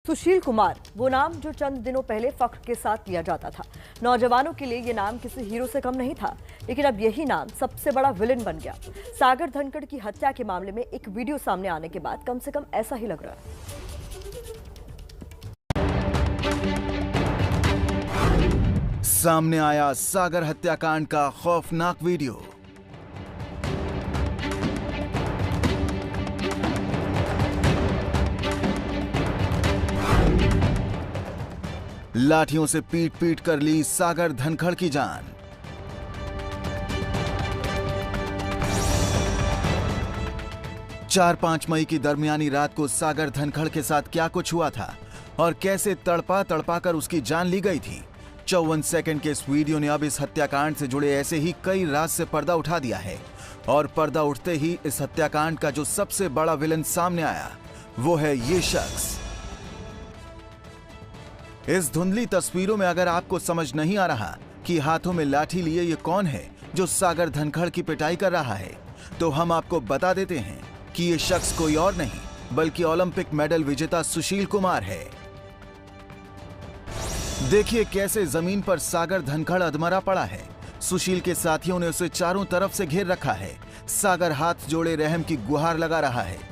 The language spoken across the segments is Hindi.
सुशील कुमार, वो नाम जो चंद दिनों पहले फख्र के साथ लिया जाता था। नौजवानों के लिए ये नाम किसी हीरो से कम नहीं था, लेकिन अब यही नाम सबसे बड़ा विलन बन गया। सागर धनखड़ की हत्या के मामले में एक वीडियो सामने आने के बाद कम से कम ऐसा ही लग रहा है। सामने आया सागर हत्याकांड का खौफनाक वीडियो। लाठियों से पीट पीट कर ली सागर धनखड़ की जान। चार 5 मई की दरमियानी रात को सागर धनखड़ के साथ क्या कुछ हुआ था और कैसे तड़पा तड़पा कर उसकी जान ली गई थी। 54 सेकंड के इस वीडियो ने अब इस हत्याकांड से जुड़े ऐसे ही कई राज से पर्दा उठा दिया है। और पर्दा उठते ही इस हत्याकांड का जो सबसे बड़ा विलन सामने आया वो है ये शख्स। इस धुंधली तस्वीरों में अगर आपको समझ नहीं आ रहा कि हाथों में लाठी लिए ये कौन है जो सागर धनखड़ की पिटाई कर रहा है, तो हम आपको बता देते हैं कि ये शख्स कोई और नहीं बल्कि ओलंपिक मेडल विजेता सुशील कुमार है। देखिए कैसे जमीन पर सागर धनखड़ अधमरा पड़ा है। सुशील के साथियों ने उसे चारों तरफ से घेर रखा है। सागर हाथ जोड़े रहम की गुहार लगा रहा है,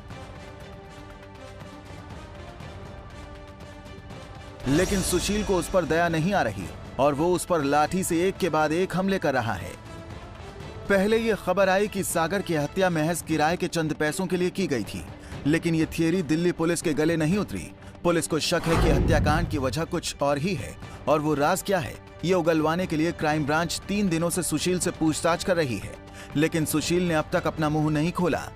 लेकिन सुशील को उस पर दया नहीं आ रही और वो उस पर लाठी से एक के बाद एक हमले कर रहा है। पहले ये खबर आई कि सागर की हत्या महज किराए के चंद पैसों के लिए की गई थी, लेकिन ये थियरी दिल्ली पुलिस के गले नहीं उतरी। पुलिस को शक है कि हत्याकांड की वजह कुछ और ही है, और वो राज क्या है ये उगलवाने के लिए क्राइम ब्रांच 3 दिनों से सुशील से पूछताछ कर रही है, लेकिन सुशील ने अब तक अपना मुंह नहीं खोला।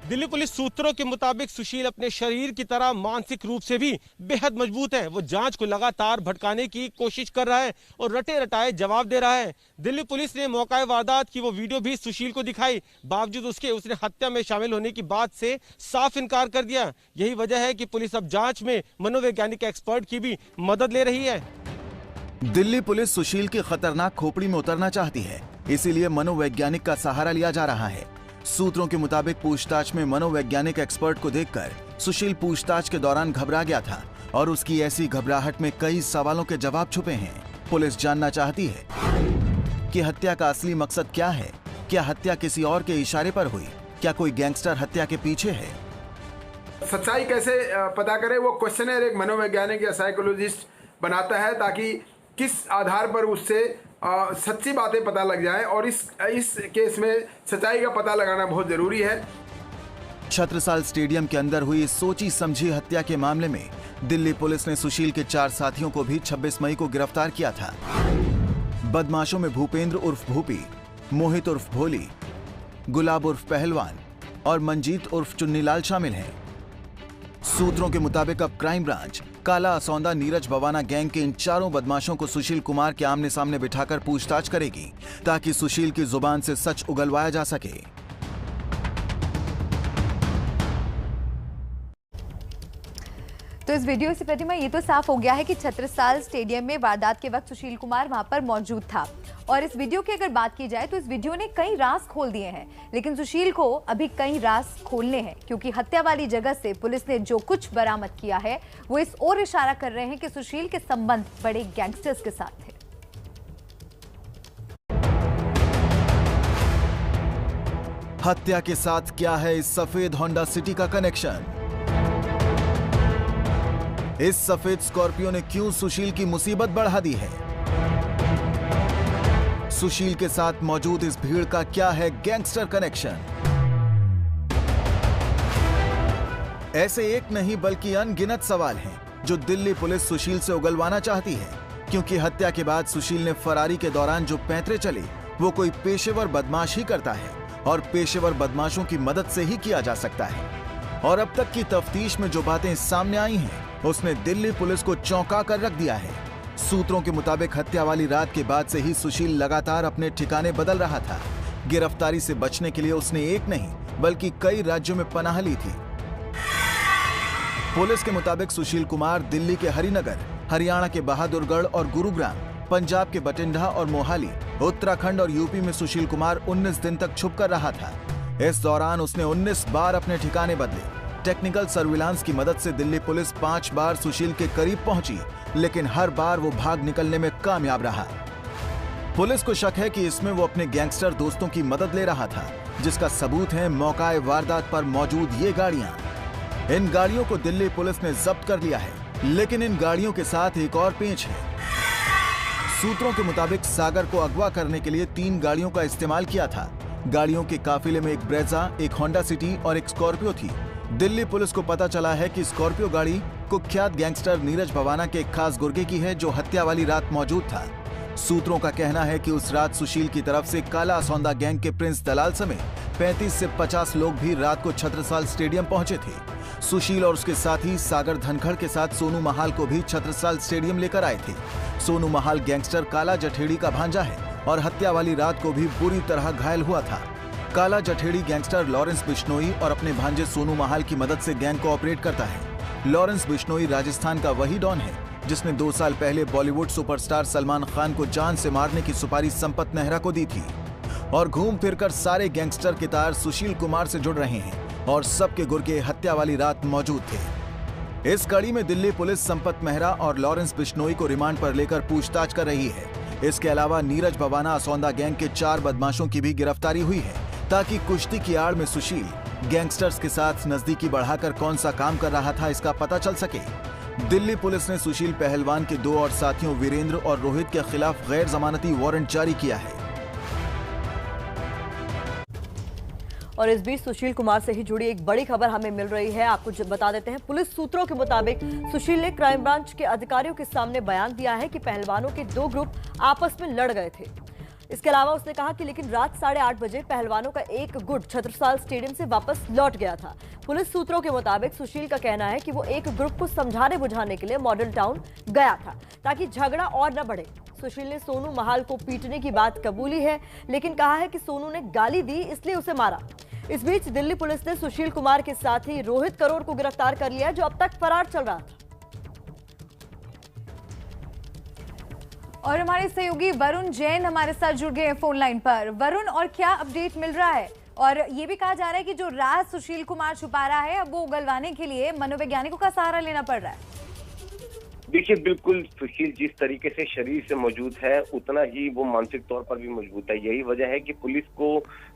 दिल्ली पुलिस सूत्रों के मुताबिक सुशील अपने शरीर की तरह मानसिक रूप से भी बेहद मजबूत है। वो जांच को लगातार भटकाने की कोशिश कर रहा है और रटे रटाए जवाब दे रहा है। दिल्ली पुलिस ने मौका वारदात की वो वीडियो भी सुशील को दिखाई, बावजूद उसके उसने हत्या में शामिल होने की बात से साफ इनकार कर दिया। यही वजह है कि पुलिस अब जांच में मनोवैज्ञानिक एक्सपर्ट की भी मदद ले रही है। दिल्ली पुलिस सुशील की खतरनाक खोपड़ी में उतरना चाहती है, इसीलिए मनोवैज्ञानिक का सहारा लिया जा रहा है। सूत्रों के मुताबिक पूछताछ में मनोवैज्ञानिक एक्सपर्ट को देखकर सुशील पूछताछ के दौरान घबरा गया था और उसकी ऐसी घबराहट में कई सवालों के जवाब छुपे हैं। पुलिस जानना चाहती है कि हत्या का असली मकसद क्या है। क्या हत्या किसी और के इशारे पर हुई? क्या कोई गैंगस्टर हत्या के पीछे है? सच्चाई कैसे पता करे, वो क्वेश्चनर एक मनोवैज्ञानिक या साइकोलॉजिस्ट बनाता है, ताकि किस आधार पर उससे सच्ची बातें पता लग जाए, और इस केस में सच्चाई का पता लगाना बहुत जरूरी है। छत्रसाल स्टेडियम के अंदर हुई सोची समझी हत्या के मामले में दिल्ली पुलिस ने सुशील के 4 साथियों को भी 26 मई को गिरफ्तार किया था। बदमाशों में भूपेंद्र उर्फ भूपी, मोहित उर्फ भोली, गुलाब उर्फ पहलवान और मंजीत उर्फ चुन्नीलाल शामिल हैं। सूत्रों के मुताबिक अब क्राइम ब्रांच काला असौंदा नीरज बवाना गैंग के इन चारों बदमाशों को सुशील कुमार के आमने सामने बिठाकर पूछताछ करेगी, ताकि सुशील की जुबान से सच उगलवाया जा सके। तो इस वीडियो से प्रतिमा ये तो साफ हो गया है कि छत्रसाल स्टेडियम में वारदात के वक्त सुशील कुमार वहां पर मौजूद था। और इस वीडियो की अगर बात की जाए तो इस वीडियो ने कई राज खोल दिए हैं, लेकिन सुशील को अभी कई राज खोलने हैं, क्योंकि हत्या वाली जगह से पुलिस ने जो कुछ बरामद किया है वो इस ओर इशारा कर रहे हैं कि सुशील के संबंध बड़े गैंगस्टर्स के साथ थे। हत्या के साथ क्या है इस सफेद होंडा सिटी का कनेक्शन? इस सफेद स्कॉर्पियो ने क्यों सुशील की मुसीबत बढ़ा दी है? सुशील के साथ मौजूद इस भीड़ का क्या है गैंगस्टर कनेक्शन? ऐसे एक नहीं बल्कि अनगिनत सवाल हैं जो दिल्ली पुलिस सुशील से उगलवाना चाहती है, क्योंकि हत्या के बाद सुशील ने फरारी के दौरान जो पैंतरे चले वो कोई पेशेवर बदमाश ही करता है, और पेशेवर बदमाशों की मदद से ही किया जा सकता है। और अब तक की तफ्तीश में जो बातें सामने आई हैं उसने दिल्ली पुलिस को चौंका कर रख दिया है। सूत्रों के मुताबिक हत्या वाली रात के बाद से ही सुशील लगातार अपने ठिकाने बदल रहा था। गिरफ्तारी से बचने के लिए उसने एक नहीं बल्कि कई राज्यों में पनाह ली थी। पुलिस के मुताबिक सुशील कुमार दिल्ली के हरिनगर, हरियाणा के बहादुरगढ़ और गुरुग्राम, पंजाब के बठिंडा और मोहाली, उत्तराखंड और यूपी में सुशील कुमार 19 दिन तक छुप कर रहा था। इस दौरान उसने 19 बार अपने ठिकाने बदले। टेक्निकल सर्विलांस की मदद से दिल्ली पुलिस 5 बार सुशील के करीब पहुंची, लेकिन हर बार वो भाग निकलने में कामयाब रहा। पुलिस को शक है कि इसमें वो अपने गैंगस्टर दोस्तों की मदद ले रहा था, जिसका सबूत है मौकाए वारदात पर मौजूद ये गाड़ियां। इन गाड़ियों को दिल्ली पुलिस ने जब्त कर लिया है, लेकिन इन गाड़ियों के साथ एक और पेंच है। सूत्रों के मुताबिक सागर को अगवा करने के लिए 3 गाड़ियों का इस्तेमाल किया था। गाड़ियों के काफिले में एक ब्रेजा, एक होंडा सिटी और एक स्कॉर्पियो थी। दिल्ली पुलिस को पता चला है कि स्कॉर्पियो गाड़ी कुख्यात गैंगस्टर नीरज भवाना के एक खास गुर्गे की है, जो हत्या वाली रात मौजूद था। सूत्रों का कहना है कि उस रात सुशील की तरफ से काला असौंदा गैंग के प्रिंस दलाल समेत 35 से 50 लोग भी रात को छत्रसाल स्टेडियम पहुंचे थे। सुशील और उसके साथी सागर धनखड़ के साथ सोनू महाल को भी छत्रसाल स्टेडियम लेकर आए थे। सोनू महाल गैंगस्टर काला जठेड़ी का भांजा है और हत्या वाली रात को भी बुरी तरह घायल हुआ था। काला जठेड़ी गैंगस्टर लॉरेंस बिश्नोई और अपने भांजे सोनू महाल की मदद से गैंग को ऑपरेट करता है। लॉरेंस बिश्नोई राजस्थान का वही डॉन है जिसने 2 साल पहले बॉलीवुड सुपरस्टार सलमान खान को जान से मारने की सुपारी संपत नेहरा को दी थी। और घूम फिरकर सारे गैंगस्टर के तार सुशील कुमार से जुड़ रहे हैं और सबके गुर्गे हत्या वाली रात मौजूद थे। इस कड़ी में दिल्ली पुलिस संपत मेहरा और लॉरेंस बिश्नोई को रिमांड पर लेकर पूछताछ कर रही है। इसके अलावा नीरज भवाना असौंदा गैंग के 4 बदमाशों की भी गिरफ्तारी हुई है, ताकि कुश्ती की आड़ में सुशील गैंगस्टर्स के साथ नजदीकी बढ़ाकर कौन सा काम कर रहा था इसका पता चल सके। दिल्ली पुलिस ने सुशील पहलवान के 2 और साथियों वीरेंद्र और रोहित के खिलाफ गैर जमानती वारंट जारी किया है। और इस बीच सुशील कुमार से ही जुड़ी एक बड़ी खबर हमें मिल रही है, आपको बता देते हैं। पुलिस सूत्रों के मुताबिक सुशील ने क्राइम ब्रांच के अधिकारियों के सामने बयान दिया है कि पहलवानों के 2 ग्रुप आपस में लड़ गए थे। इसके अलावा उसने कहा कि लेकिन रात 8:30 बजे पहलवानों का एक गुट छत्रसाल स्टेडियम से वापस लौट गया था। पुलिस सूत्रों के मुताबिक सुशील का कहना है कि वो एक ग्रुप को समझाने बुझाने के लिए मॉडल टाउन गया था ताकि झगड़ा और न बढ़े। सुशील ने सोनू महाल को पीटने की बात कबूली है, लेकिन कहा है कि सोनू ने गाली दी इसलिए उसे मारा। इस बीच दिल्ली पुलिस ने सुशील कुमार के साथी रोहित करोड़ को गिरफ्तार कर लिया, जो अब तक फरार चल रहा था। और हमारे सहयोगी वरुण जैन हमारे साथ जुड़ गए हैं फोन लाइन पर। वरुण, और क्या अपडेट मिल रहा है? और ये भी कहा जा रहा है कि जो राज सुशील कुमार छुपा रहा है, अब वो उगलवाने के लिए मनोवैज्ञानिकों का सहारा लेना पड़ रहा है। देखिए, बिल्कुल सुशील जिस तरीके से शरीर से मौजूद है, उतना ही वो मानसिक तौर पर भी मजबूत है। यही वजह है कि पुलिस को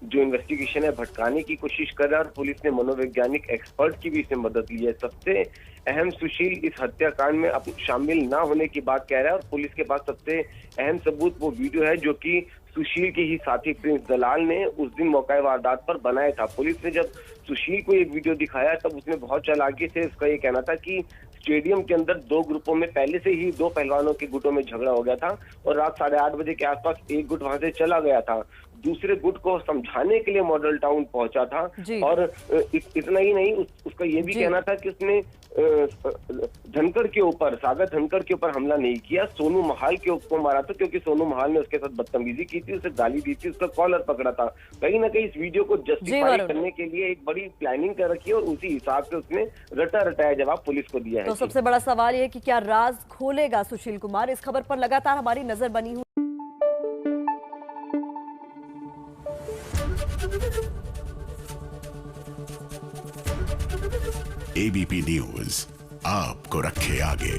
जो इन्वेस्टिगेशन है भटकाने की कोशिश कर रहा है, और पुलिस ने मनोवैज्ञानिक एक्सपर्ट की भी इसमें मदद ली है। सबसे अहम, सुशील इस हत्याकांड में अब शामिल ना होने की बात कह रहा है, और पुलिस के पास सबसे अहम सबूत वो वीडियो है जो कि सुशील के ही साथी प्रिंस दलाल ने उस दिन मौका वारदात पर बनाया था। पुलिस ने जब सुशील को एक वीडियो दिखाया, तब उसने बहुत चालाकी से उसका ये कहना था कि स्टेडियम के अंदर 2 ग्रुपों में पहले से ही 2 पहलवानों के गुटों में झगड़ा हो गया था, और रात 8:30 बजे के आसपास एक गुट वहां से चला गया था। दूसरे गुट को समझाने के लिए मॉडल टाउन पहुंचा था, और इतना ही नहीं, उसका ये भी कहना था कि उसने धनखड़ के ऊपर, सागर धनखड़ के ऊपर हमला नहीं किया, सोनू महाल के ऊपर मारा था, क्योंकि सोनू महाल ने उसके साथ बदतमीजी की थी, उसे गाली दी थी, उसका कॉलर पकड़ा था। कहीं ना कहीं इस वीडियो को जस्टिफाई करने के लिए एक बड़ी प्लानिंग कर रखी है, और उसी हिसाब से उसने रटा रटाया जवाब पुलिस को दिया है। तो सबसे बड़ा सवाल ये है कि क्या राज खोलेगा सुशील कुमार? इस खबर पर लगातार हमारी नजर बनी हुई। एबीपी न्यूज आपको रखे आगे।